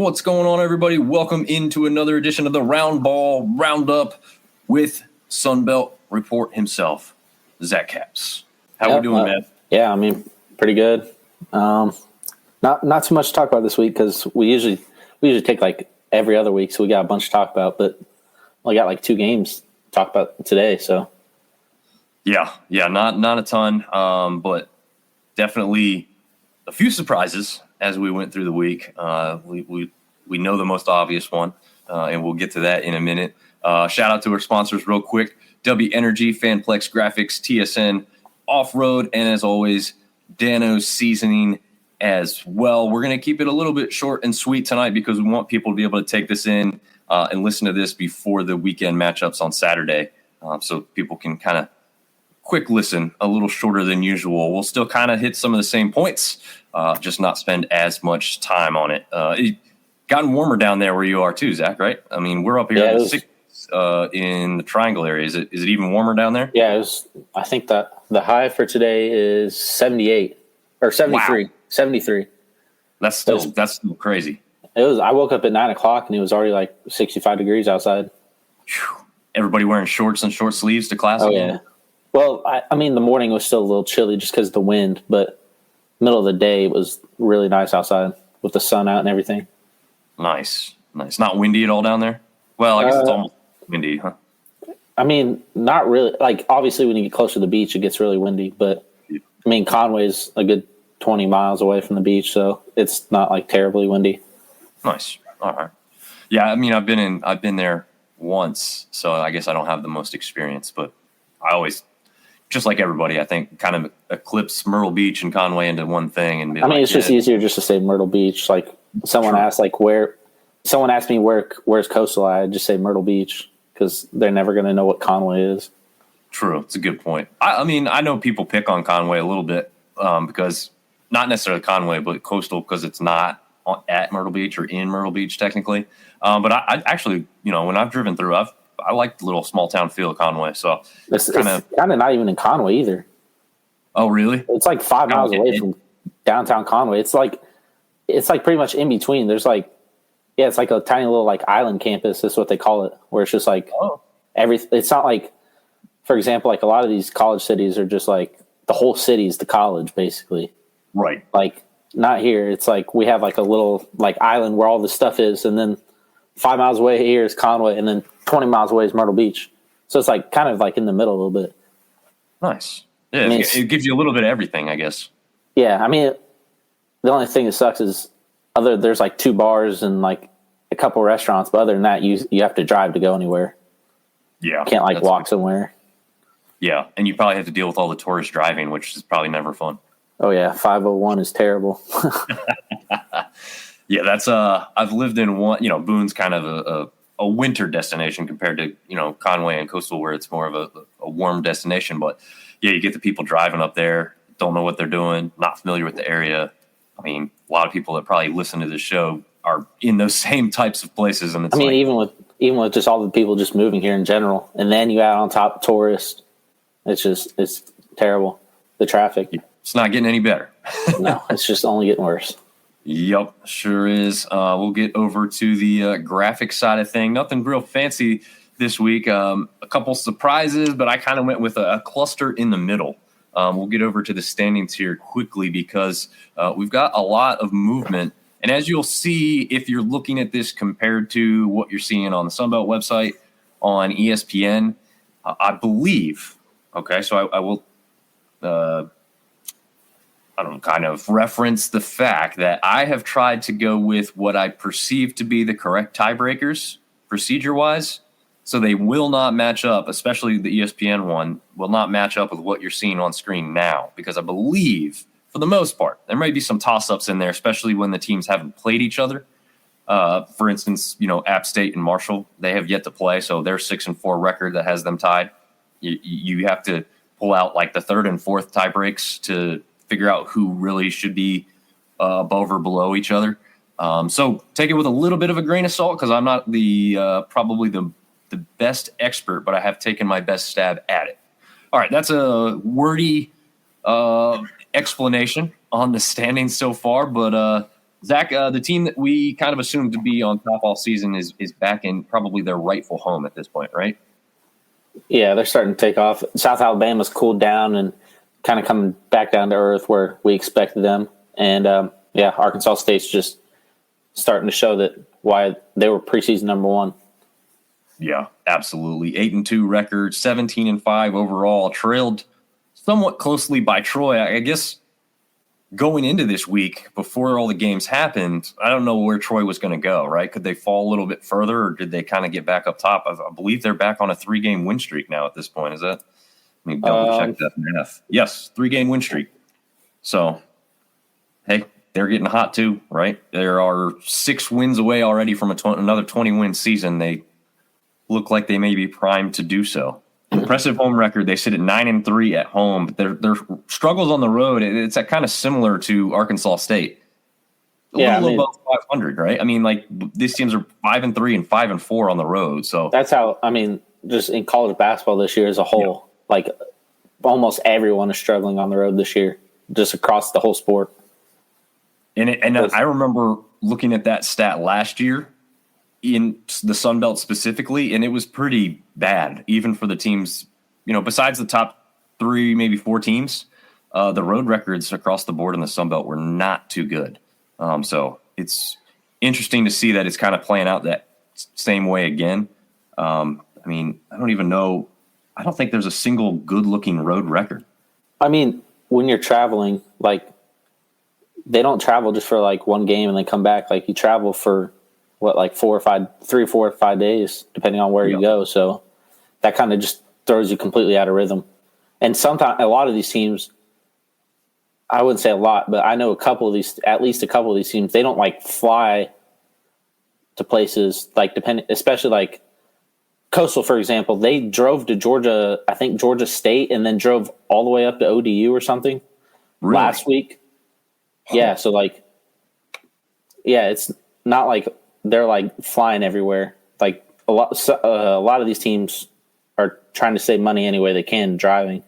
What's going on, everybody? Welcome into another edition of the Round Ball Roundup with Sunbelt Report himself, Zach Capps. How we doing, man? Yeah, I mean, pretty good. Not too much to talk about this week because we usually take like every other week, so we got a bunch to talk about. But we got like 2 games to talk about today. So yeah, not a ton, but definitely a few surprises as we went through the week. We know the most obvious one, and we'll get to that in a minute. Shout out to our sponsors real quick: W Energy, Fanplex Graphics, TSN Off-Road, and as always, Dano's Seasoning as well. We're going to keep it a little bit short and sweet tonight because we want people to be able to take this in and listen to this before the weekend matchups on Saturday, so people can kind of quick listen, a little shorter than usual. We'll still kind of hit some of the same points, just not spend as much time on it. It gotten warmer down there where you are too, Zach, right? I mean, we're up here in the 60s, in the Triangle area. Is it even warmer down there? Yeah, it was. I think that the high for today is 78 or 73. Wow. 73. That's still crazy. It was. I woke up at 9 o'clock and it was already like 65 degrees outside. Everybody wearing shorts and short sleeves to class again? Yeah. Well, I mean, the morning was still a little chilly just because of the wind, but middle of the day it was really nice outside with the sun out and everything. Nice. Not windy at all down there? Well, I guess it's almost windy, huh? I mean, not really. Like, obviously, when you get closer to the beach, it gets really windy. But, I mean, Conway's a good 20 miles away from the beach, so it's not, like, terribly windy. Nice. All right. Yeah, I mean, I've been there once, so I guess I don't have the most experience. But I always, just like everybody, I think, kind of eclipse Myrtle Beach and Conway into one thing. And it's just easier just to say Myrtle Beach. Like, someone asked, like, someone asked me where's Coastal at, I'd just say Myrtle Beach because they're never going to know what Conway is. True. It's a good point. I mean, I know people pick on Conway a little bit because not necessarily Conway, but Coastal because it's not at Myrtle Beach or in Myrtle Beach technically. But I actually, when I've driven through, I like the little small town feel of Conway. So it's kind of not even in Conway either. Oh, really? It's like 5 miles away from downtown Conway. It's like pretty much in between. There's like, it's like a tiny little like island campus. That's what they call it, where it's just like it's not like, for example, like a lot of these college cities are just like the whole city's the college basically. Right. Like not here. It's like we have like a little like island where all the stuff is, and then 5 miles away here is Conway, and then 20 miles away is Myrtle Beach. So it's like kind of like in the middle a little bit. Nice. Yeah, I mean, it gives you a little bit of everything, I guess. Yeah, I mean, the only thing that sucks is there's like 2 bars and like a couple restaurants, but other than that, you have to drive to go anywhere. Yeah, you can't like walk somewhere. Yeah, and you probably have to deal with all the tourists driving, which is probably never fun. Oh yeah, 501 is terrible. Yeah, that's I've lived in one. Boone's kind of a winter destination compared to Conway and Coastal, where it's more of a warm destination. But yeah, you get the people driving up there, don't know what they're doing, not familiar with the area. I mean, a lot of people that probably listen to this show are in those same types of places, and even with just all the people just moving here in general, and then you add on top tourists, it's terrible. The traffic. It's not getting any better. No, it's just only getting worse. Yep, sure is. We'll get over to the graphic side of thing. Nothing real fancy this week. A couple surprises, but I kind of went with a cluster in the middle. We'll get over to the standings here quickly because we've got a lot of movement. And as you'll see, if you're looking at this compared to what you're seeing on the Sunbelt website, on ESPN, I believe, okay, so I will kind of reference the fact that I have tried to go with what I perceive to be the correct tiebreakers procedure-wise, so they will not match up, especially the ESPN one, will not match up with what you're seeing on screen now, because I believe, for the most part, there may be some toss-ups in there, especially when the teams haven't played each other. For instance, App State and Marshall, they have yet to play, so their 6-4 record that has them tied. You have to pull out like the third and fourth tie breaks to figure out who really should be above or below each other. So take it with a little bit of a grain of salt because I'm not probably the best expert, but I have taken my best stab at it. All right, that's a wordy explanation on the standings so far, but Zach, the team that we kind of assumed to be on top all season is back in probably their rightful home at this point, right? Yeah, they're starting to take off. South Alabama's cooled down and kind of coming back down to earth where we expected them. And, Arkansas State's just starting to show that why they were preseason number one. Yeah, absolutely. 8-2 record, 17-5 overall, trailed somewhat closely by Troy. I guess going into this week, before all the games happened, I don't know where Troy was going to go, right? Could they fall a little bit further, or did they kind of get back up top? I believe they're back on a 3-game win streak now at this point. Is that? Let me double check that math. Yes, 3-game win streak. So, hey, they're getting hot too, right? There are 6 wins away already from another 20-win season. They look like they may be primed to do so. Impressive home record. They sit at 9-3 at home. But their struggles on the road, it's kind of similar to Arkansas State. A little above 500, right? I mean, like these teams are 5-3 and 5-4 on the road. So that's how. I mean, just in college basketball this year as a whole, like almost everyone is struggling on the road this year, just across the whole sport. And I remember looking at that stat last year in the Sun Belt specifically, and it was pretty bad, even for the teams, besides the top 3, maybe 4 teams, the road records across the board in the Sun Belt were not too good. So it's interesting to see that it's kind of playing out that same way again. I mean, I don't even know. I don't think there's a single good-looking road record. I mean, when you're traveling, like, they don't travel just for like one game and then come back. Like, you travel for like 3 or 4 or 5 days, depending on where you go. So that kind of just throws you completely out of rhythm. And sometimes a lot of these teams, I wouldn't say a lot, but I know at least a couple of these teams, they don't like fly to places like especially like Coastal, for example. They drove to Georgia, I think Georgia State, and then drove all the way up to ODU or something last week. Yeah. So like, it's not like they're like flying everywhere. Like a lot of these teams are trying to save money any way they can driving,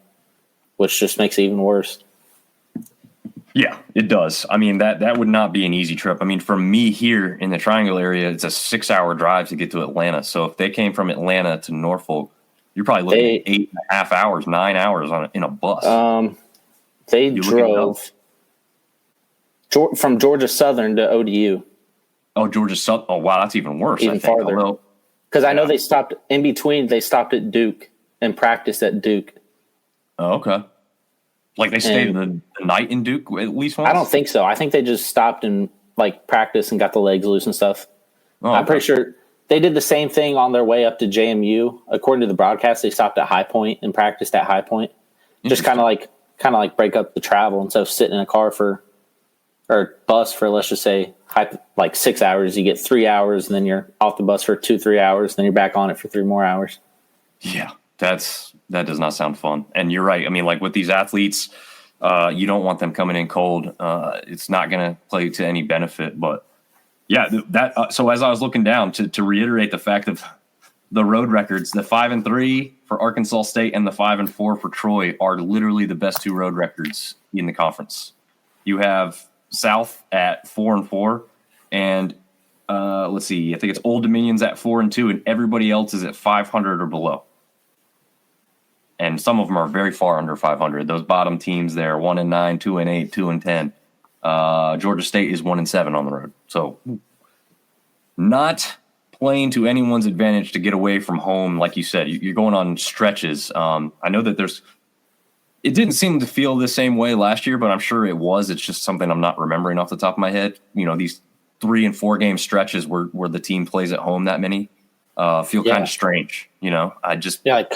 which just makes it even worse. Yeah, it does. I mean, that would not be an easy trip. I mean, from me here in the Triangle area, it's a 6-hour drive to get to Atlanta. So if they came from Atlanta to Norfolk, you're probably looking at 8.5 hours, 9 hours in a bus. They drove from Georgia Southern to ODU. Oh, Georgia Southern. Oh, wow, that's even worse. Even farther. Because I know they stopped in between. They stopped at Duke and practiced at Duke. Oh, okay. Like they stayed the night in Duke at least once? I don't think so. I think they just stopped and like practiced and got the legs loose and stuff. Oh, I'm pretty sure they did the same thing on their way up to JMU. According to the broadcast, they stopped at High Point and practiced at High Point. Just kind of like break up the travel instead of sitting in a car or bus for, let's just say, like 6 hours. You get 3 hours, and then you're off the bus for 2-3 hours, then you're back on it for 3 more hours. Yeah, that does not sound fun. And you're right. I mean, like with these athletes, you don't want them coming in cold. It's not going to play to any benefit. But yeah, so as I was looking down to reiterate the fact of the road records, the 5-3 for Arkansas State and the 5-4 for Troy are literally the best 2 road records in the conference. You have South at 4-4, and let's see, I think it's Old Dominion's at 4-2, and everybody else is at 500 or below. And some of them are very far under 500. Those bottom teams there, 1-9, 2-8, 2-10. Georgia State is 1-7 on the road. So not playing to anyone's advantage to get away from home. Like you said, you're going on stretches. I know that it didn't seem to feel the same way last year, but I'm sure it was. It's just something I'm not remembering off the top of my head. These 3 and 4 game stretches where the team plays at home that many feel kind of strange. Like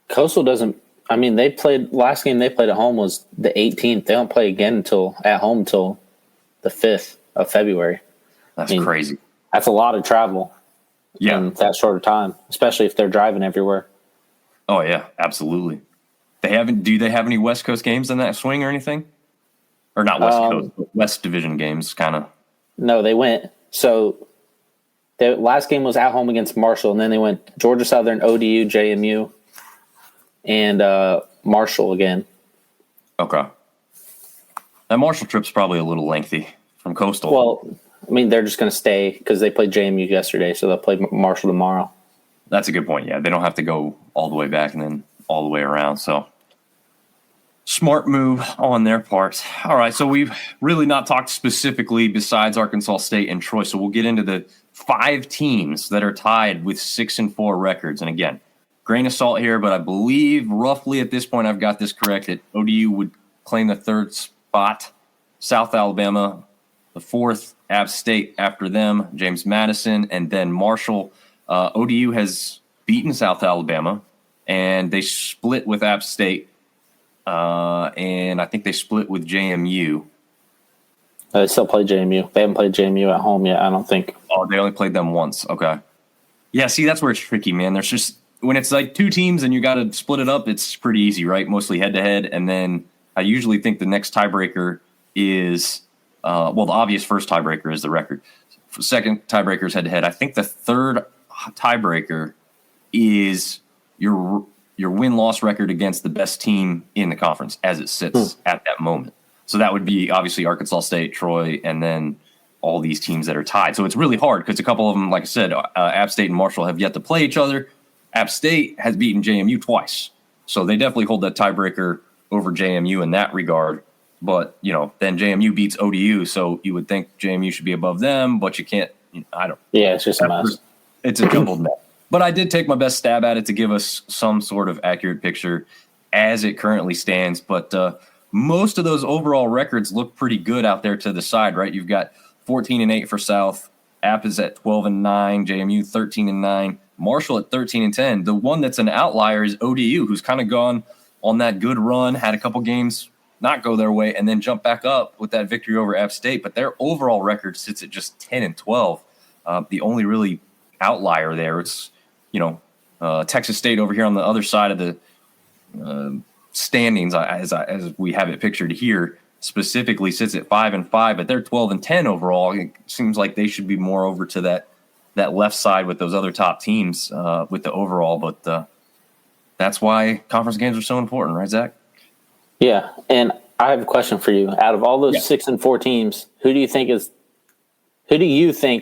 Coastal doesn't. I mean, last game they played at home was the 18th. They don't play again at home until the 5th of February. That's crazy. That's a lot of travel. Yeah, in that short of time, especially if they're driving everywhere. Oh yeah, absolutely. Do they have any West Coast games in that swing or anything? Or not West Coast, but West Division games, kind of. No, they went. So the last game was at home against Marshall, and then they went Georgia Southern, ODU, JMU, and Marshall again. Okay. That Marshall trip's probably a little lengthy from Coastal. Well, I mean, they're just going to stay because they played JMU yesterday, so they'll play Marshall tomorrow. That's a good point. Yeah, they don't have to go all the way back and then all the way around. So smart move on their part. All right, so we've really not talked specifically besides Arkansas State and Troy. So we'll get into the 5 teams that are tied with 6-4 records. And again, grain of salt here, but I believe roughly at this point I've got this correct that ODU would claim the 3rd spot, South Alabama the 4th, App State after them, James Madison, and then Marshall. ODU has beaten South Alabama, and they split with App State, and I think they split with JMU. They still play JMU. They haven't played JMU at home yet, I don't think. Oh, they only played them once. Okay. Yeah, see, that's where it's tricky, man. There's just when it's like 2 teams and you got to split it up, it's pretty easy, right? Mostly head-to-head, and then I usually think the next tiebreaker is the obvious first tiebreaker is the record. Second tiebreaker is head-to-head. I think the 3rd tiebreaker is your win-loss record against the best team in the conference as it sits at that moment. So that would be obviously Arkansas State, Troy, and then all these teams that are tied. So it's really hard because a couple of them, like I said, App State and Marshall have yet to play each other. App State has beaten JMU twice. So they definitely hold that tiebreaker over JMU in that regard. But, then JMU beats ODU, so you would think JMU should be above them, but you can't. I don't. Yeah, it's just a mess. It's a jumbled mess. But I did take my best stab at it to give us some sort of accurate picture as it currently stands. But most of those overall records look pretty good out there to the side, right? You've got 14-8 for South. App is at 12-9. JMU 13-9. Marshall at 13-10. The one that's an outlier is ODU, who's kind of gone on that good run, had a couple games not go their way, and then jump back up with that victory over App State. But their overall record sits at just 10-12. The only really outlier there, it's Texas State over here on the other side of the standings, as we have it pictured here, specifically sits at 5-5, but they're 12-10 overall. It seems like they should be more over to that left side with those other top teams with the overall. But that's why conference games are so important, right, Zach? Yeah, and I have a question for you. Out of all those 6-4 teams, who do you think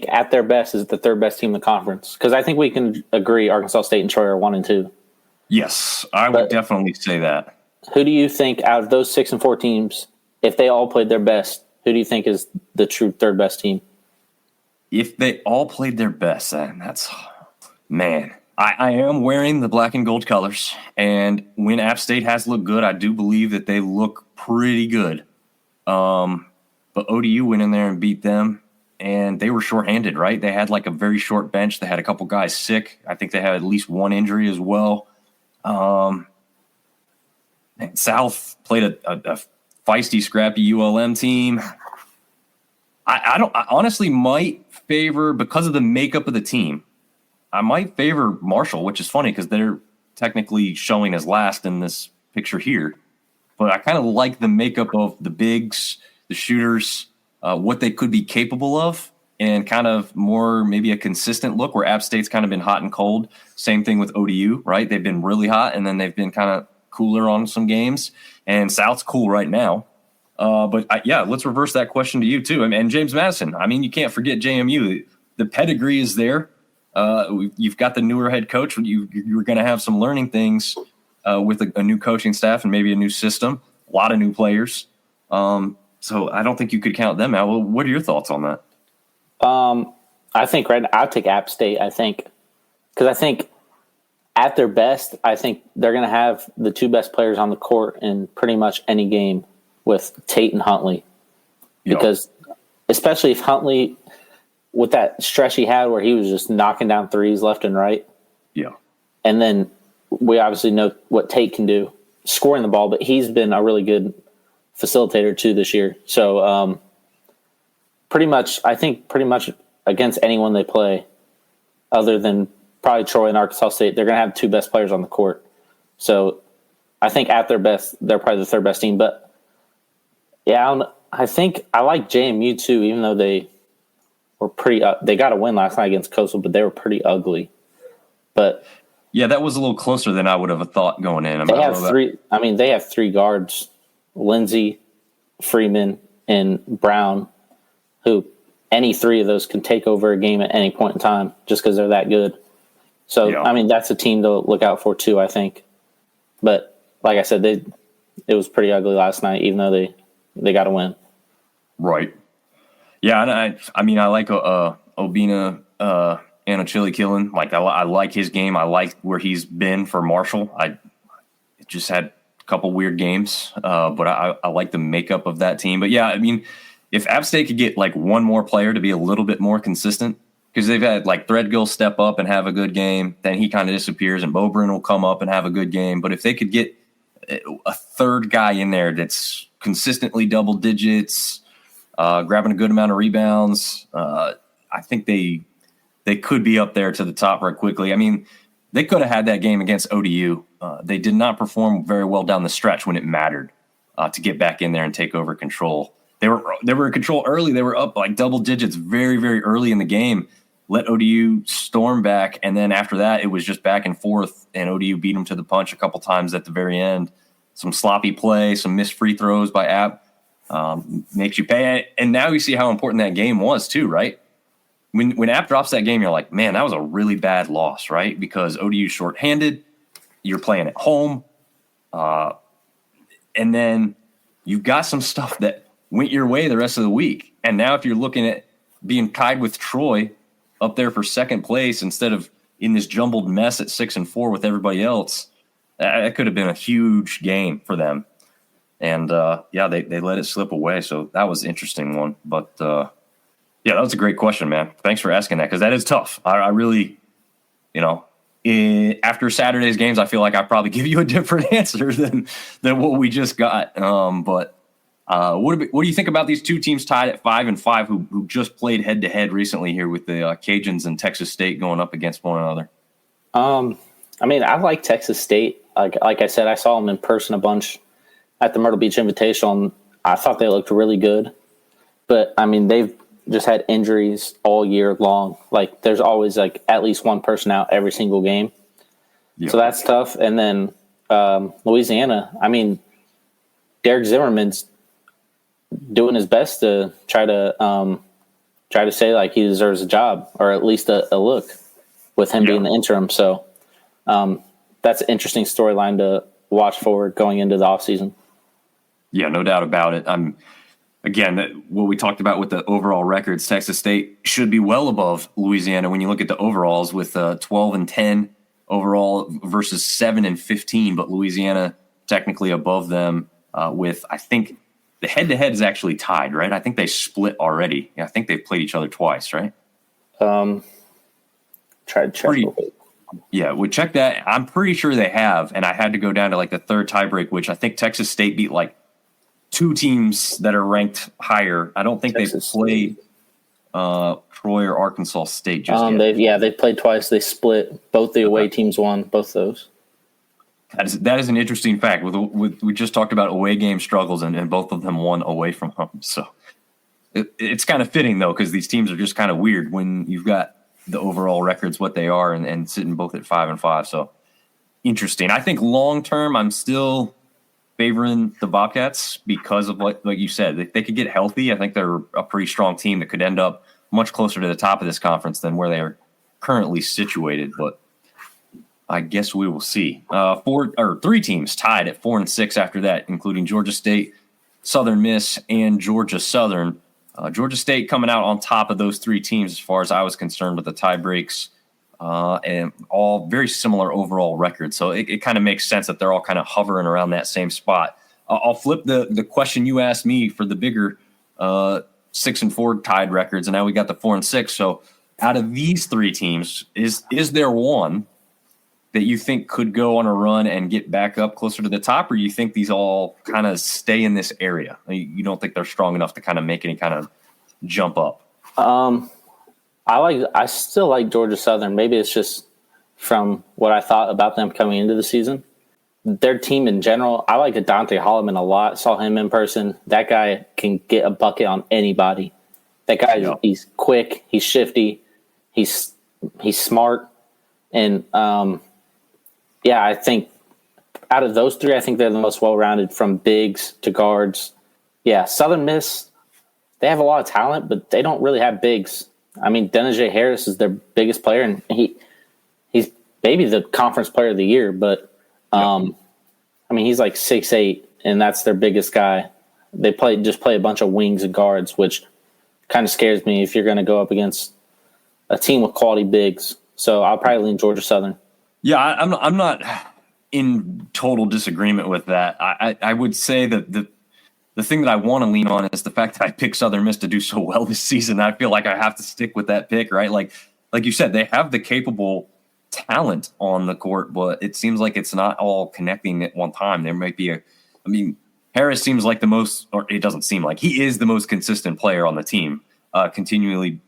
at their best is the 3rd best team in the conference? Because I think we can agree Arkansas State and Troy are 1 and 2. Yes, I would definitely say that. Who do you think out of those 6-4 teams, if they all played their best, who do you think is the true 3rd best team? If they all played their best, man. I am wearing the black and gold colors, and when App State has looked good, I do believe that they look pretty good. But ODU went in there and beat them, and they were shorthanded, right? They had like a very short bench. They had a couple guys sick. I think they had at least one injury as well. South played a feisty, scrappy ULM team. I honestly might favor, because of the makeup of the team, I might favor Marshall, which is funny because they're technically showing as last in this picture here. But I kind of like the makeup of the bigs, the shooters, what they could be capable of, and kind of more maybe a consistent look where App State's kind of been hot and cold. Same thing with ODU, right? They've been really hot, and then they've been kind of cooler on some games. And South's cool right now. Let's reverse that question to you, too. And James Madison, you can't forget JMU. The pedigree is there. You've got the newer head coach. You're going to have some learning things with a new coaching staff and maybe a new system, a lot of new players. So I don't think you could count them out. Well, what are your thoughts on that? I think I'll take App State, because I think at their best, I think they're going to have the 2 best players on the court in pretty much any game with Tate and Huntley. Because especially if Huntley, with that stretch he had where he was just knocking down threes left and right. Yeah. And then we obviously know what Tate can do, scoring the ball, but he's been a really good facilitator too this year. So pretty much against anyone they play, other than probably Troy and Arkansas State, they're going to have 2 best players on the court. So I think at their best, they're probably the 3rd best team. But I think I like JMU too, even though they were pretty. They got a win last night against Coastal, but they were pretty ugly. But yeah, that was a little closer than I would have thought going in. They have 3. They have 3 guards: Lindsey, Freeman, and Brown. who any three of those can take over a game at any point in time just because they're that good. So, Yeah. I mean, that's a team to look out for too, I think. But like I said, it was pretty ugly last night, even though they got a win. Right. Yeah, and I mean, I like Obina Chili Killen. Like, I like his game. I like where he's been for Marshall. I just had a couple weird games, but I like the makeup of that team. But yeah, I mean, if App State could get like one more player to be a little bit more consistent, because they've had like Threadgill step up and have a good game, then he kind of disappears, and Bobrin will come up and have a good game. But if they could get a third guy in there that's consistently double digits, grabbing a good amount of rebounds, I think they could be up there to the top right quickly. I mean, they could have had that game against ODU. They did not perform very well down the stretch when it mattered to get back in there and take over control. They were in control early. They were up like double digits very, very early in the game. Let ODU storm back, and then after that, it was just back and forth, and ODU beat them to the punch a couple times at the very end. Some sloppy play, some missed free throws by App. Makes you pay. And now you see how important that game was too, right? When App drops that game, you're like, man, that was a really bad loss, right? Because ODU's shorthanded, you're playing at home, and then you've got some stuff that went your way the rest of the week. And now if you're looking at being tied with Troy up there for second place instead of in this jumbled mess at 6-4 with everybody else, that could have been a huge game for them. And, they let it slip away. So that was an interesting one. But, that was a great question, man. Thanks for asking that, because that is tough. I really, after Saturday's games, I feel like I probably give you a different answer than what we just got. But what do you think about these two teams tied at 5-5 who just played head-to-head recently here with the Cajuns and Texas State going up against one another? I mean, I like Texas State. Like I said, I saw them in person a bunch at the Myrtle Beach Invitational, and I thought they looked really good. But, I mean, they've just had injuries all year long. Like, there's always, like, at least one person out every single game. Yeah. So that's tough. And then Louisiana, I mean, Derek Zimmerman's doing his best to try to say, like, he deserves a job or at least a look with him being the interim. So that's an interesting storyline to watch forward going into the offseason. Yeah, no doubt about it. Again, what we talked about with the overall records, Texas State should be well above Louisiana when you look at the overalls with 12-10 overall versus 7-15, but Louisiana technically above them with, I think, the head-to-head is actually tied, right? I think they split already. I think they've played each other twice, right? Try to check. Yeah, we check that. I'm pretty sure they have, and I had to go down to like the third tiebreak, which I think Texas State beat like two teams that are ranked higher. I don't think they've played Troy or Arkansas State just yet. They played twice. They split. Both the away teams won. Both those. That is an interesting fact. We just talked about away game struggles, and both of them won away from home. So it's kind of fitting though, because these teams are just kind of weird when you've got the overall records what they are and sitting both at 5-5. So interesting. I think long term, I'm still favoring the Bobcats because of like you said, if they could get healthy, I think they're a pretty strong team that could end up much closer to the top of this conference than where they are currently situated. But I guess we will see. Three teams tied at 4-6 after that, including Georgia State, Southern Miss, and Georgia Southern. Georgia State coming out on top of those three teams as far as I was concerned with the tie breaks, and all very similar overall records. So it kind of makes sense that they're all kind of hovering around that same spot. I'll flip the question you asked me for the bigger 6-4 tied records, and now we got the 4-6. So out of these three teams, is there one that you think could go on a run and get back up closer to the top, or you think these all kind of stay in this area? You don't think they're strong enough to kind of make any kind of jump up? I still like Georgia Southern. Maybe it's just from what I thought about them coming into the season. Their team in general, I like Adante Holloman a lot. Saw him in person. That guy can get a bucket on anybody. That guy, he's quick, he's shifty, he's smart, and I think out of those three, I think they're the most well-rounded from bigs to guards. Yeah, Southern Miss, they have a lot of talent, but they don't really have bigs. I mean, Denijay Harris is their biggest player, and he's maybe the conference player of the year, but I mean, he's like 6'8", and that's their biggest guy. They play a bunch of wings and guards, which kind of scares me if you're going to go up against a team with quality bigs. So I'll probably lean Georgia Southern. Yeah, I'm not in total disagreement with that. I would say that the thing that I want to lean on is the fact that I picked Southern Miss to do so well this season. I feel like I have to stick with that pick, right? Like you said, they have the capable talent on the court, but it seems like it's not all connecting at one time. There might be Harris seems like it doesn't seem like, he is the most consistent player on the team, continually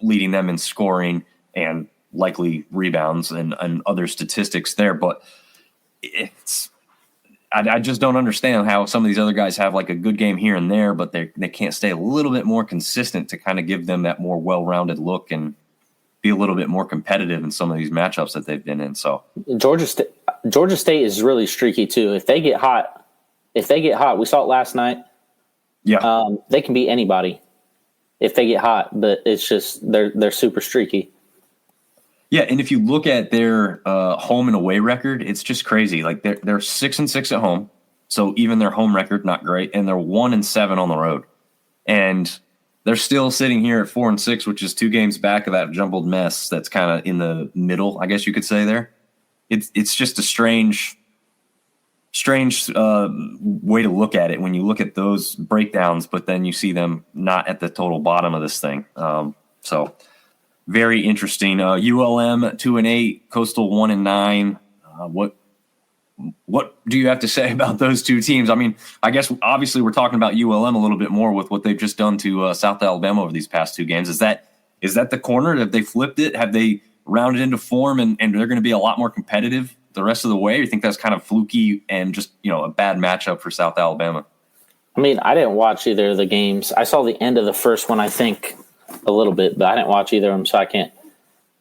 leading them in scoring and likely rebounds and other statistics there. But I just don't understand how some of these other guys have like a good game here and there, but they can't stay a little bit more consistent to kind of give them that more well-rounded look and be a little bit more competitive in some of these matchups that they've been in. So Georgia State is really streaky too. If they get hot, we saw it last night. Yeah, they can beat anybody if they get hot, but it's just they're super streaky. Yeah, and if you look at their home and away record, it's just crazy. Like they're 6-6 at home, so even their home record not great, and they're 1-7 on the road, and they're still sitting here at 4-6, which is 2 games back of that jumbled mess that's kind of in the middle, I guess you could say there. It's just a strange way to look at it when you look at those breakdowns, but then you see them not at the total bottom of this thing. So very interesting. ULM 2-8, Coastal 1-9. What do you have to say about those two teams? I mean, I guess obviously we're talking about ULM a little bit more with what they've just done to South Alabama over these past 2 games. Is that the corner? Have they flipped it? Have they rounded into form and they're going to be a lot more competitive the rest of the way? Or you think that's kind of fluky and just, a bad matchup for South Alabama? I mean, I didn't watch either of the games. I saw the end of the first one, I think, a little bit, but I didn't watch either of them, so I can't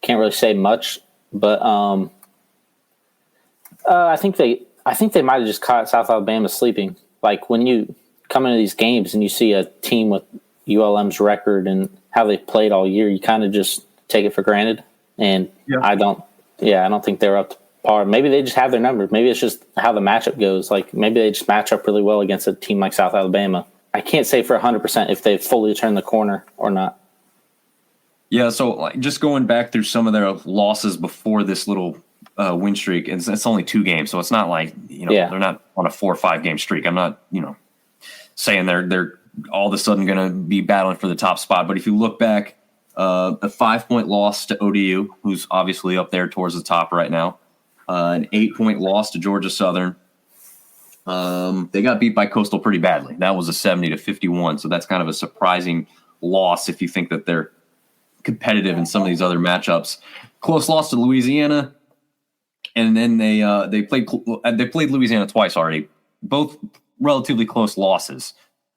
really say much. But I think they might have just caught South Alabama sleeping. Like when you come into these games and you see a team with ULM's record and how they played all year, you kind of just take it for granted. And I don't think they're up to par. Maybe they just have their numbers. Maybe it's just how the matchup goes. Like maybe they just match up really well against a team like South Alabama. I can't say for 100% if they've fully turned the corner or not. Yeah, so just going back through some of their losses before this little win streak, and it's only 2 games, so it's not like they're not on a 4 or 5 game streak. I'm not saying they're all of a sudden going to be battling for the top spot. But if you look back, a 5-point loss to ODU, who's obviously up there towards the top right now, an 8-point loss to Georgia Southern. They got beat by Coastal pretty badly. That was a 70-51, so that's kind of a surprising loss if you think that they're competitive in some of these other matchups. Close loss to Louisiana, and then they played Louisiana twice already, both relatively close losses.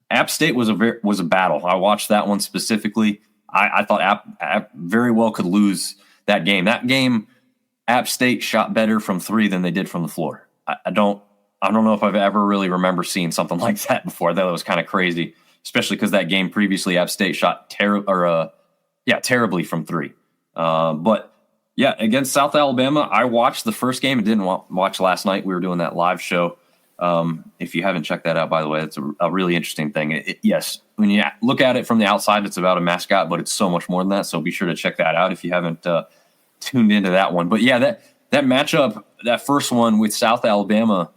App State was a battle. I watched that one specifically. I thought App very well could lose that game. That game, App State shot better from 3 than they did from the floor. I don't know if I've ever really remember seeing something like that before. I thought it was kind of crazy, especially because that game previously App State shot terribly from 3. But yeah, against South Alabama, I watched the first game and didn't watch last night. We were doing that live show. If you haven't checked that out, by the way, it's a really interesting thing. Yes, when you look at it from the outside, it's about a mascot, but it's so much more than that. So be sure to check that out if you haven't tuned into that one. But yeah, that matchup, that first one with South Alabama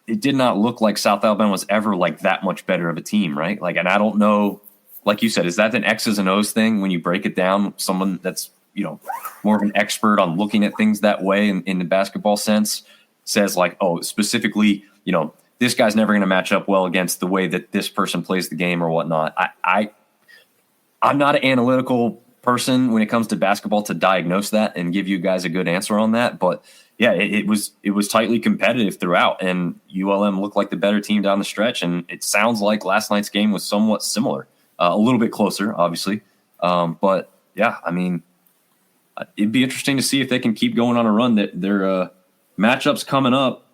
it did not look like South Alabama was ever like that much better of a team, right? Like, and I don't know, like you said, is that an X's and O's thing when you break it down? Someone that's, more of an expert on looking at things that way in the basketball sense says like, oh, specifically, this guy's never going to match up well against the way that this person plays the game or whatnot. I'm not an analytical person when it comes to basketball to diagnose that and give you guys a good answer on that. But yeah, it was tightly competitive throughout, and ULM looked like the better team down the stretch. And it sounds like last night's game was somewhat similar, a little bit closer, obviously. But yeah, I mean, it'd be interesting to see if they can keep going on a run. That their matchups coming up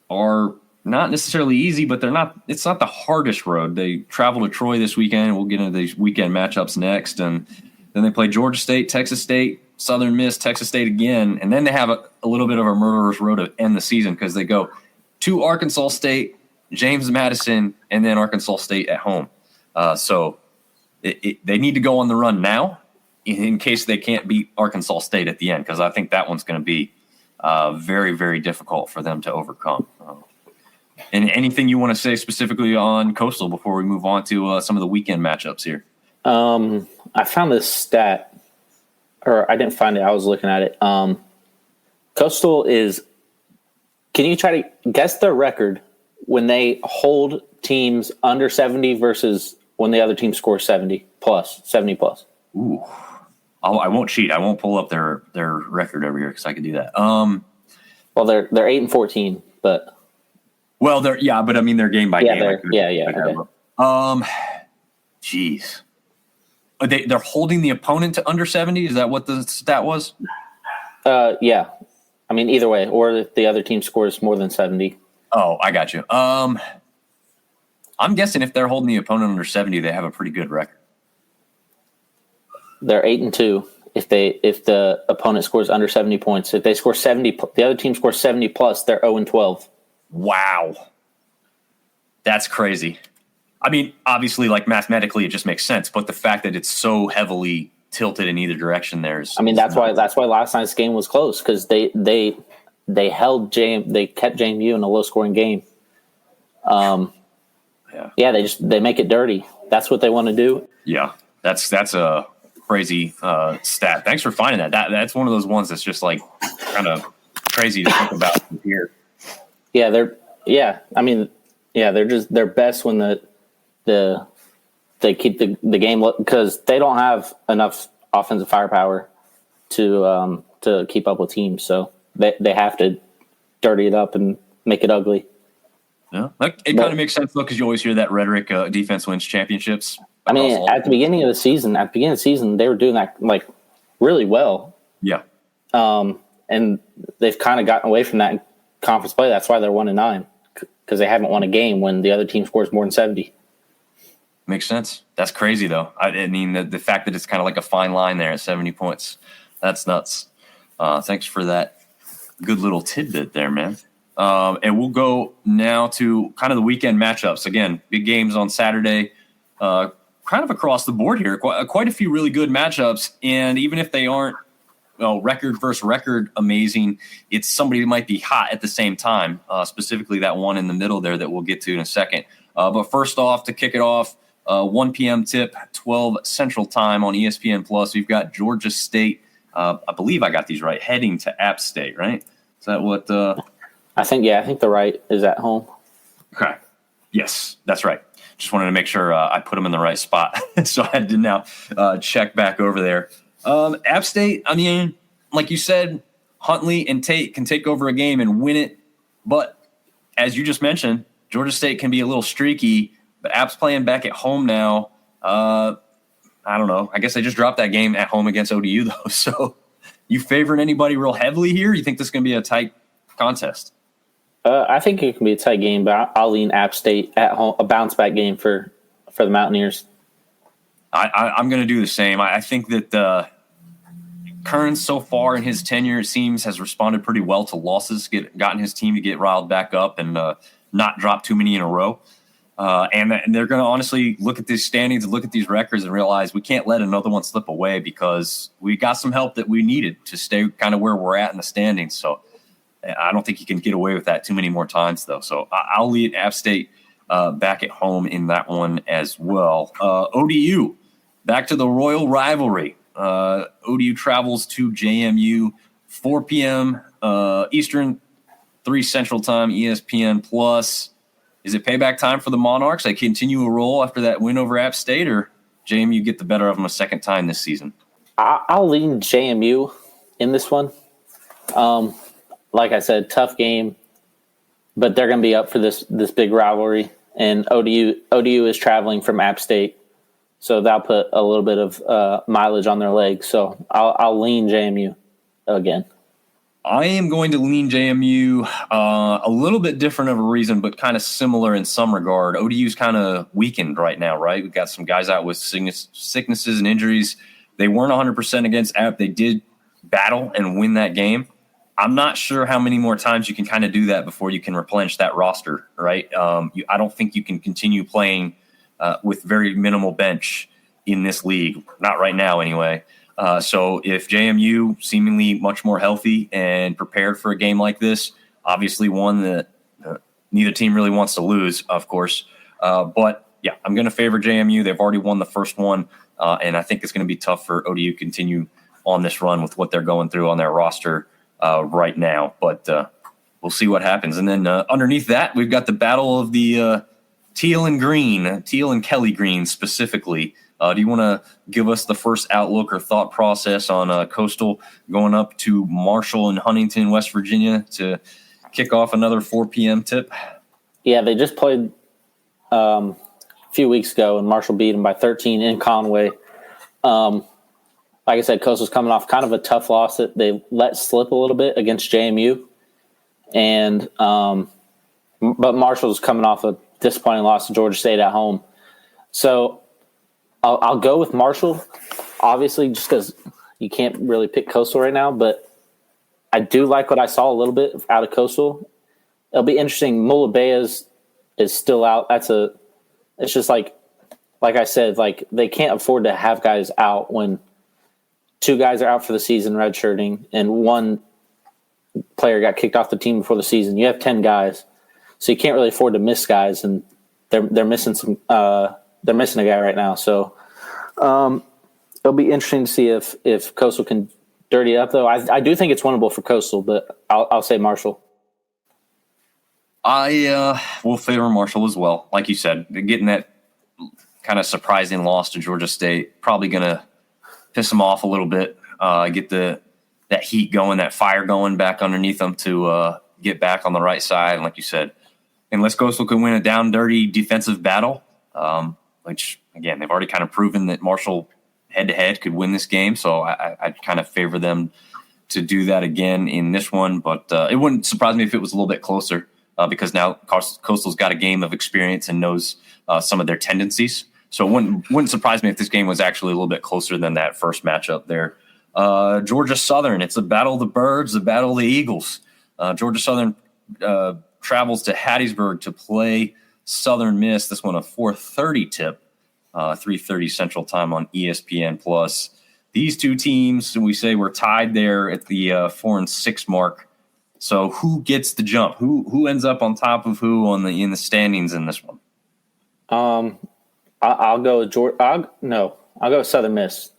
are not necessarily easy, but it's not the hardest road. They travel to Troy this weekend. We'll get into these weekend matchups next. And then they play Georgia State, Texas State, Southern Miss, Texas State again. And then they have a little bit of a murderer's road to end the season because they go to Arkansas State, James Madison, and then Arkansas State at home. So they need to go on the run now in case they can't beat Arkansas State at the end, because I think that one's going to be very, very difficult for them to overcome. And anything you want to say specifically on Coastal before we move on to some of the weekend matchups here? I found this stat, or I didn't find it. I was looking at it. Coastal is. Can you try to guess their record when they hold teams under 70 versus when the other team scores 70 plus? Ooh, I won't cheat. I won't pull up their record over here because I can do that. Well, they're 8-14, but. Well, but I mean they're game by game. Okay. Geez. They're holding the opponent to under 70. Is that what the stat was? Yeah. I mean, either way, or if the other team scores more than 70. Oh, I got you. I'm guessing if they're holding the opponent under 70, they have a pretty good record. They're 8-2 if the opponent scores under 70 points. If they score 70, the other team scores 70 plus, they're 0-12. Wow. That's crazy. I mean, obviously, like mathematically, it just makes sense, but the fact that it's so heavily tilted in either direction there is. I mean, that's why last night's game was close, because they kept JMU in a low scoring game. Yeah, they make it dirty. That's what they want to do. Yeah, that's a crazy stat. Thanks for finding that. That's one of those ones that's just like kind of crazy to think about here. Yeah, they're best when they keep the game, because they don't have enough offensive firepower to keep up with teams. So they have to dirty it up and make it ugly. Yeah, it kind of makes sense though, because you always hear that rhetoric: defense wins championships. I mean, at the beginning of the season, they were doing that like really well. Yeah. And they've kind of gotten away from that in conference play. That's why they're 1-9, because they haven't won a game when the other team scores more than 70. Makes sense. That's crazy, though. I mean, the fact that it's kind of like a fine line there at 70 points. That's nuts. Thanks for that good little tidbit there, man. And we'll go now to kind of the weekend matchups. Again, big games on Saturday, kind of across the board here. Quite a few really good matchups. And even if they aren't record versus record amazing, it's somebody who might be hot at the same time, specifically that one in the middle there that we'll get to in a second. But first off, to kick it off, 1 p.m. tip, 12 Central Time on ESPN Plus. We've got Georgia State. I believe I got these right. Heading to App State, right? Is that what? I think the right is at home. Okay. Yes, that's right. Just wanted to make sure I put them in the right spot, so I had to now check back over there. App State. I mean, like you said, Huntley and Tate can take over a game and win it, but as you just mentioned, Georgia State can be a little streaky. But App's playing back at home now. I don't know. I guess they just dropped that game at home against ODU, though. So you favoring anybody real heavily here? You think this is going to be a tight contest? I think it can be a tight game, but I'll lean App State at home, a bounce-back game for the Mountaineers. I'm going to do the same. I think that Kearns so far in his tenure, it seems, has responded pretty well to losses, gotten his team to get riled back up and not drop too many in a row. And they're going to honestly look at these standings and look at these records and realize we can't let another one slip away, because we got some help that we needed to stay kind of where we're at in the standings. So I don't think you can get away with that too many more times, though. So I'll lead App State back at home in that one as well. ODU, back to the Royal rivalry. ODU travels to JMU, 4 p.m. Eastern, 3 Central Time, ESPN Plus. Is it payback time for the Monarchs? They continue a roll after that win over App State, or JMU get the better of them a second time this season? I'll lean JMU in this one. Like I said, tough game, but they're going to be up for this big rivalry. And ODU is traveling from App State, so that'll put a little bit of mileage on their legs. So I'll lean JMU again. I am going to lean JMU, a little bit different of a reason, but kind of similar in some regard. ODU's kind of weakened right now, right? We've got some guys out with sicknesses and injuries. They weren't 100% against App. They did battle and win that game. I'm not sure how many more times you can kind of do that before you can replenish that roster, right? I don't think you can continue playing with very minimal bench in this league, not right now anyway. So if JMU seemingly much more healthy and prepared for a game like this, obviously one that neither team really wants to lose, of course. But yeah, I'm going to favor JMU. They've already won the first one, and I think it's going to be tough for ODU to continue on this run with what they're going through on their roster right now. But we'll see what happens. And then underneath that, we've got the battle of the teal and Kelly green specifically. Do you want to give us the first outlook or thought process on Coastal going up to Marshall and Huntington, West Virginia to kick off another 4 p.m. tip? Yeah, they just played a few weeks ago, and Marshall beat them by 13 in Conway. Like I said, Coastal's coming off kind of a tough loss that they let slip a little bit against JMU. And but Marshall's coming off a disappointing loss to Georgia State at home. So I'll go with Marshall, obviously, just because you can't really pick Coastal right now. But I do like what I saw a little bit out of Coastal. It'll be interesting. Mulabea is still out. It's just like I said, like they can't afford to have guys out when two guys are out for the season redshirting and one player got kicked off the team before the season. You have 10 guys, so you can't really afford to miss guys, and they're missing some. They're missing a guy right now, so it'll be interesting to see if Coastal can dirty it up. Though I do think it's winnable for Coastal, but I'll say Marshall. I will favor Marshall as well. Like you said, getting that kind of surprising loss to Georgia State probably going to piss them off a little bit. Get that heat going, that fire going back underneath them to get back on the right side. And like you said, unless Coastal can win a down dirty defensive battle. Which, again, they've already kind of proven that Marshall head-to-head could win this game. So I'd kind of favor them to do that again in this one. But it wouldn't surprise me if it was a little bit closer because now Coastal's got a game of experience and knows some of their tendencies. So it wouldn't surprise me if this game was actually a little bit closer than that first matchup there. Georgia Southern, it's the battle of the birds, the battle of the Eagles. Georgia Southern travels to Hattiesburg to play Southern Miss. This one a 4:30 tip, 3:30 Central Time on ESPN Plus. These two teams, we say, we're tied there at the 4-6 mark. So who gets the jump? Who ends up on top of who in the standings in this one? I'll go with Georgia. I'll go with Southern Miss.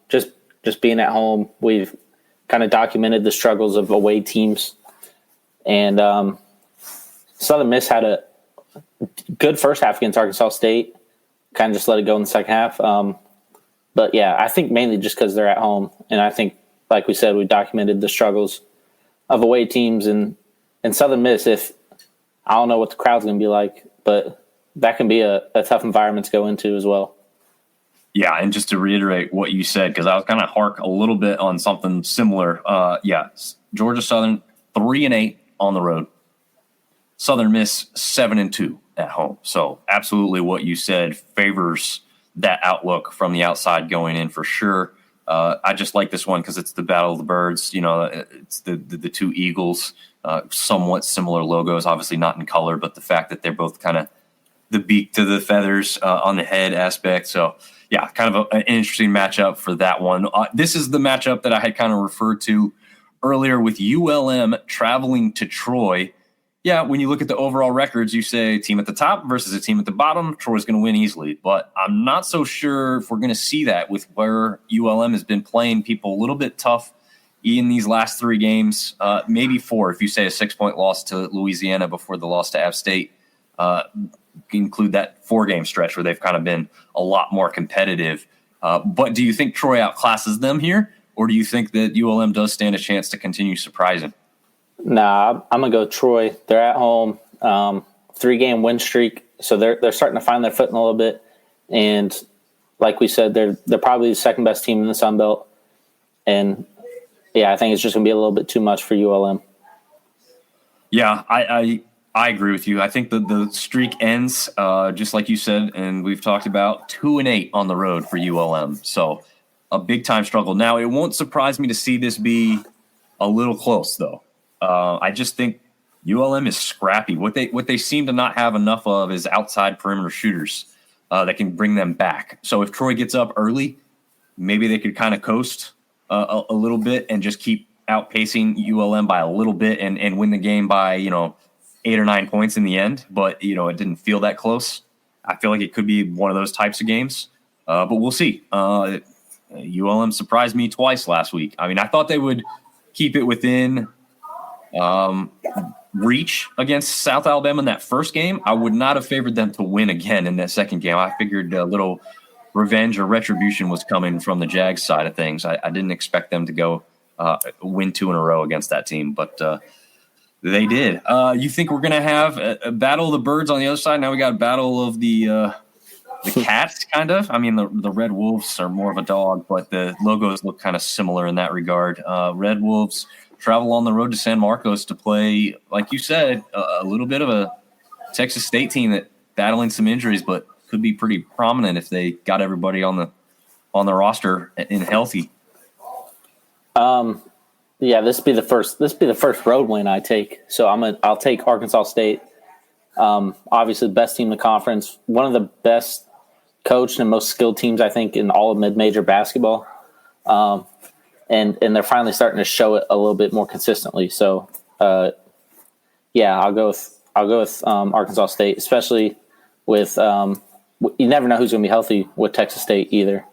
Just being at home, we've kind of documented the struggles of away teams, and Southern Miss had a good first half against Arkansas State, kind of just let it go in the second half. But yeah, I think mainly just because they're at home. And I think, like we said, we documented the struggles of away teams and Southern Miss. I don't know what the crowd's going to be like, but that can be a tough environment to go into as well. Yeah, and just to reiterate what you said, because I was kind of hark a little bit on something similar. Georgia Southern 3-8 on the road. Southern Miss 7-2 at home. So absolutely what you said favors that outlook from the outside going in for sure. I just like this one because it's the battle of the birds. You know, it's the two Eagles, somewhat similar logos, obviously not in color, but the fact that they're both kind of the beak to the feathers on the head aspect. So yeah, kind of an interesting matchup for that one. This is the matchup that I had kind of referred to earlier with ULM traveling to Troy. Yeah, when you look at the overall records, you say team at the top versus a team at the bottom, Troy's going to win easily. But I'm not so sure if we're going to see that with where ULM has been playing people a little bit tough in these last 3 games, maybe 4 if you say a 6-point loss to Louisiana before the loss to App State. Include that 4-game stretch where they've kind of been a lot more competitive. But do you think Troy outclasses them here, or do you think that ULM does stand a chance to continue surprising? Nah, I'm gonna go Troy. They're at home, 3-game win streak, so they're starting to find their footing a little bit. And like we said, they're probably the second best team in the Sun Belt. And Yeah, I think it's just going to be a little bit too much for ULM. Yeah, I agree with you. I think the streak ends just like you said, and we've talked about 2-8 on the road for ULM. So a big time struggle. Now it won't surprise me to see this be a little close, though. I just think ULM is scrappy. What they seem to not have enough of is outside perimeter shooters that can bring them back. So if Troy gets up early, maybe they could kind of coast a little bit and just keep outpacing ULM by a little bit and win the game by 8 or 9 points in the end. But it didn't feel that close. I feel like it could be one of those types of games, but we'll see. ULM surprised me twice last week. I mean, I thought they would keep it within reach against South Alabama in that first game. I would not have favored them to win again in that second game. I figured a little revenge or retribution was coming from the Jags side of things. I didn't expect them to go win 2 in a row against that team, but they did. You think we're going to have a battle of the birds on the other side? Now we got a battle of the cats, kind of. I mean, the Red Wolves are more of a dog, but the logos look kind of similar in that regard. Red Wolves travel on the road to San Marcos to play, like you said, a little bit of a Texas State team that battling some injuries, but could be pretty prominent if they got everybody on the roster and healthy. Yeah, this be the first road win I take. So I'll take Arkansas State. Obviously the best team in the conference, one of the best coached and most skilled teams I think in all of mid-major basketball. And they're finally starting to show it a little bit more consistently. So yeah, I'll go with Arkansas State, especially with you never know who's going to be healthy with Texas State either.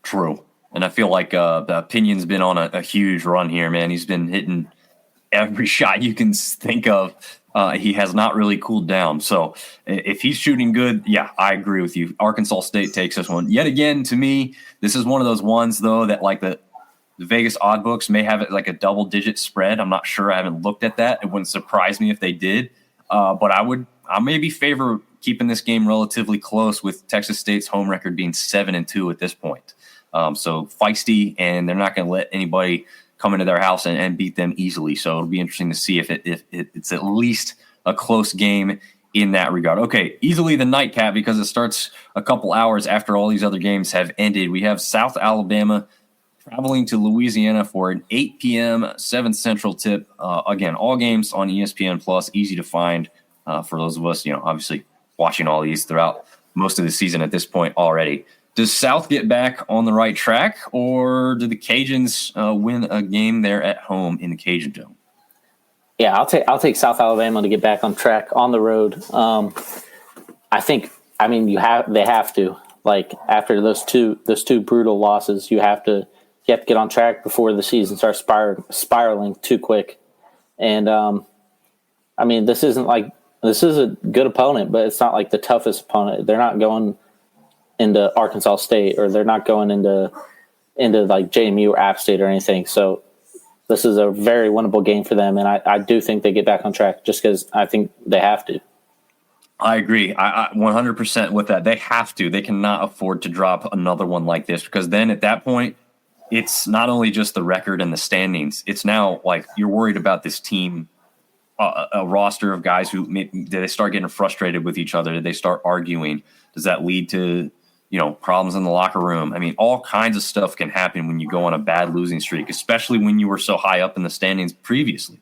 True. And I feel like the Opinion's been on a huge run here, man. He's been hitting every shot you can think of. He has not really cooled down. So if he's shooting good, yeah, I agree with you. Arkansas State takes this one. Yet again, to me, this is one of those ones, though, that like the Vegas odd books may have it like a double-digit spread. I'm not sure. I haven't looked at that. It wouldn't surprise me if they did. But I maybe favor keeping this game relatively close with Texas State's home record being 7-2 at this point. So feisty, and they're not going to let anybody come into their house and beat them easily. So it'll be interesting to see if it's at least a close game in that regard. Okay, easily the nightcap because it starts a couple hours after all these other games have ended. We have South Alabama traveling to Louisiana for an 8 p.m. 7 Central tip. Again, all games on ESPN Plus, easy to find for those of us, obviously watching all these throughout most of the season at this point already. Does South get back on the right track, or do the Cajuns win a game there at home in the Cajun Dome? Yeah, I'll take South Alabama to get back on track on the road. They have to, like, after those two brutal losses, you have to get on track before the season starts spiraling too quick. And this is a good opponent, but it's not like the toughest opponent. They're not going into Arkansas State, or they're not going into like JMU or App State or anything. So this is a very winnable game for them, and I do think they get back on track just because I think they have to. I agree. I 100% with that. They have to. They cannot afford to drop another one like this, because then at that point, it's not only just the record and the standings. It's now like you're worried about this team, a roster of guys who do they start getting frustrated with each other? Do they start arguing? Does that lead to problems in the locker room? I mean, all kinds of stuff can happen when you go on a bad losing streak, especially when you were so high up in the standings previously.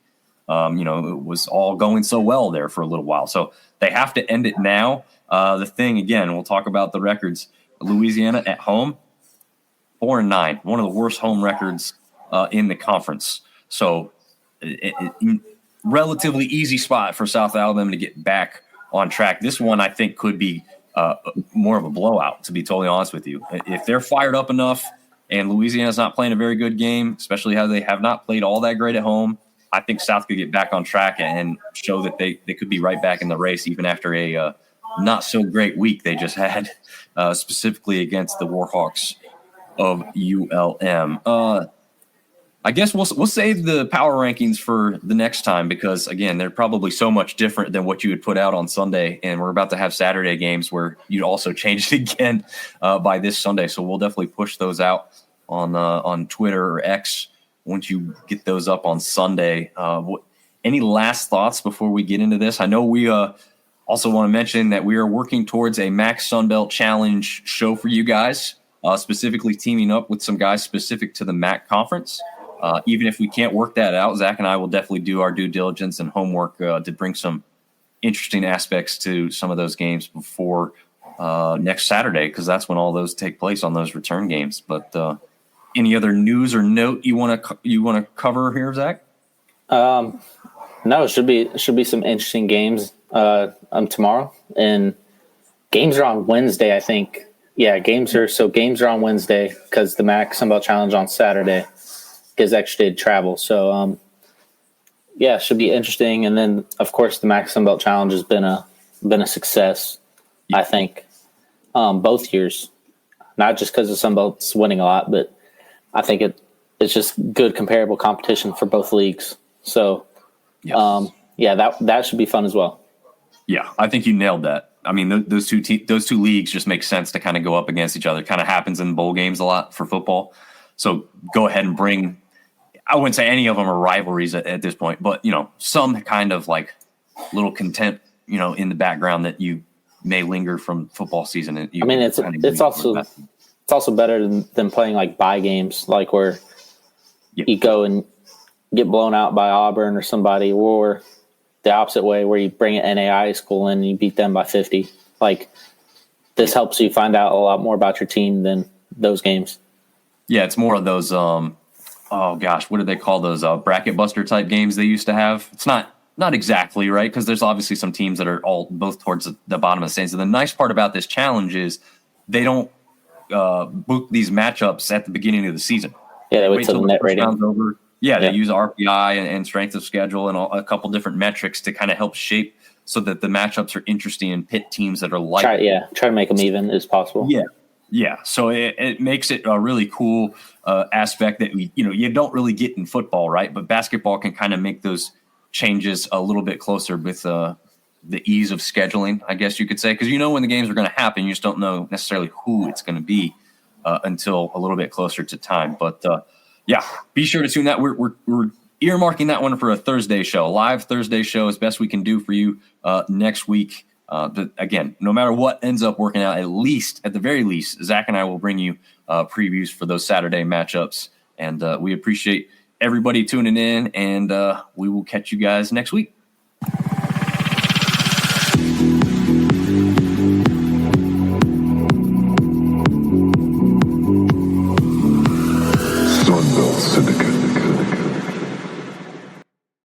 It was all going so well there for a little while. So they have to end it now. The thing, again, we'll talk about the records. Louisiana at home, 4-9, one of the worst home records in the conference. So relatively easy spot for South Alabama to get back on track. This one, I think, could be more of a blowout, to be totally honest with you. If they're fired up enough and Louisiana's not playing a very good game, especially how they have not played all that great at home, I think South could get back on track and show that they could be right back in the race even after a not so great week they just had, specifically against the Warhawks of ULM. I guess we'll save the power rankings for the next time because, again, they're probably so much different than what you would put out on Sunday, and we're about to have Saturday games where you'd also change it again by this Sunday. So we'll definitely push those out on Twitter or X once you get those up on Sunday. Any last thoughts before we get into this? I know we also want to mention that we are working towards a MAC Sunbelt Challenge show for you guys, specifically teaming up with some guys specific to the MAC conference. Even if we can't work that out, Zach and I will definitely do our due diligence and homework to bring some interesting aspects to some of those games before next Saturday, because that's when all those take place on those return games. But any other news or note you want to cover here, Zach? No, it should be some interesting games tomorrow, and games are on Wednesday, I think. Yeah, games are on Wednesday because the MAC Sunbelt Challenge on Saturday gives extra day to travel. So it should be interesting. And then of course the MAC Sunbelt Challenge has been a success, I think, both years. Not just because the Sunbelt's winning a lot, but I think it's just good comparable competition for both leagues. So that should be fun as well. Yeah, I think you nailed that. I mean, those two leagues just make sense to kind of go up against each other. Kind of happens in bowl games a lot for football. So go ahead and bring. I wouldn't say any of them are rivalries at this point, but some kind of like little content, in the background that you may linger from football season. I mean, it's also better than playing like bye games, like where you go and get blown out by Auburn or somebody, or the opposite way where you bring an NAI school in and you beat them by 50. Like this helps you find out a lot more about your team than those games. Yeah, it's more of those. Oh gosh, what do they call those bracket buster type games they used to have? It's not exactly right, because there's obviously some teams that are all both towards the bottom of the standings. And the nice part about this challenge is they don't book these matchups at the beginning of the season. Yeah, they wait till the net rating. Over. Yeah, they use RPI and strength of schedule and a couple different metrics to kind of help shape so that the matchups are interesting and pit teams that are like. Try to make them even as possible. Yeah. So it makes it a really cool aspect that you don't really get in football, right? But basketball can kind of make those changes a little bit closer with the ease of scheduling, I guess you could say, because when the games are going to happen, you just don't know necessarily who it's going to be until a little bit closer to time. But be sure to tune that. We're earmarking that one for a Thursday show, live Thursday show, as best we can do for you next week. But again, no matter what ends up working out, at the very least, Zach and I will bring you previews for those Saturday matchups. And we appreciate everybody tuning in, and we will catch you guys next week.